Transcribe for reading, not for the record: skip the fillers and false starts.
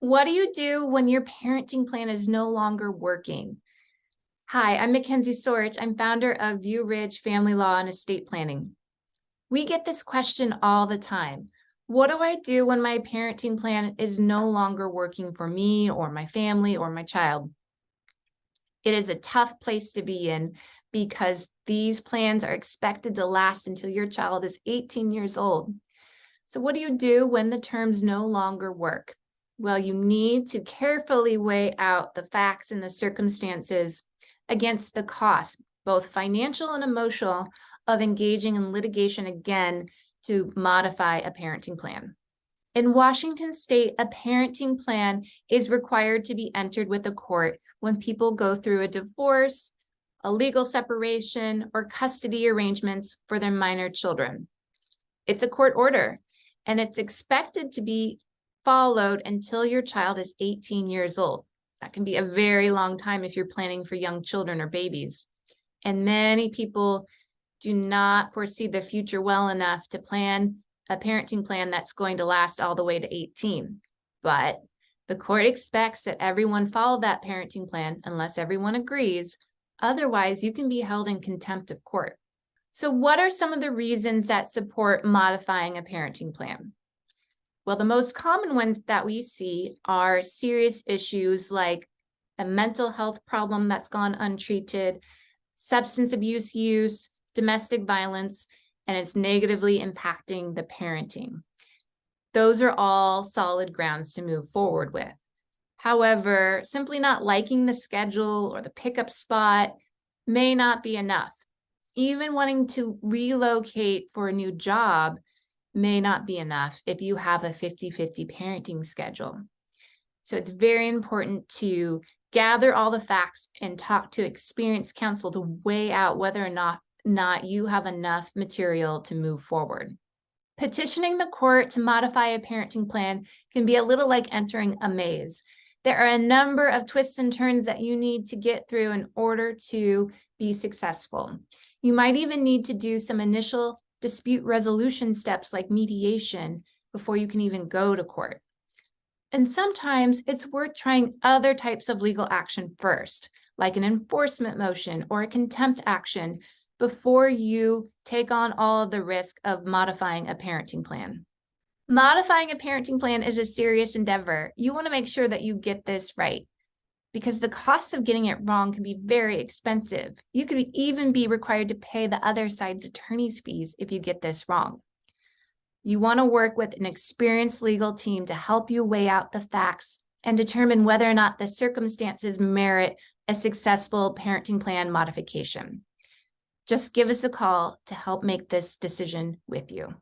What do you do when your parenting plan is no longer working? Hi, I'm Mackenzie Sorich. I'm founder of View Ridge Family Law and Estate Planning. We get this question all the time. What do I do when my parenting plan is no longer working for me or my family or my child? It is a tough place to be in because these plans are expected to last until your child is 18 years old. So what do you do when the terms no longer work? Well, you need to carefully weigh out the facts and the circumstances against the cost, both financial and emotional, of engaging in litigation again to modify a parenting plan. In Washington state, a parenting plan is required to be entered with a court when people go through a divorce, a legal separation, or custody arrangements for their minor children. It's a court order, and it's expected to be followed until your child is 18 years old. That can be a very long time if you're planning for young children or babies. And many people do not foresee the future well enough to plan a parenting plan that's going to last all the way to 18. But the court expects that everyone follow that parenting plan unless everyone agrees. Otherwise, you can be held in contempt of court. So what are some of the reasons that support modifying a parenting plan? Well, the most common ones that we see are serious issues like a mental health problem that's gone untreated, substance abuse use, domestic violence, and it's negatively impacting the parenting. Those are all solid grounds to move forward with. However, simply not liking the schedule or the pickup spot may not be enough. Even wanting to relocate for a new job may not be enough if you have a 50-50 parenting schedule. So it's very important to gather all the facts and talk to experienced counsel to weigh out whether or not you have enough material to move forward. Petitioning the court to modify a parenting plan can be a little like entering a maze. There are a number of twists and turns that you need to get through in order to be successful. You might even need to do some initial dispute resolution steps like mediation before you can even go to court. And sometimes it's worth trying other types of legal action first, like an enforcement motion or a contempt action, before you take on all of the risk of modifying a parenting plan. Modifying a parenting plan is a serious endeavor. You want to make sure that you get this right, because the costs of getting it wrong can be very expensive. You could even be required to pay the other side's attorney's fees if you get this wrong. You want to work with an experienced legal team to help you weigh out the facts and determine whether or not the circumstances merit a successful parenting plan modification. Just give us a call to help make this decision with you.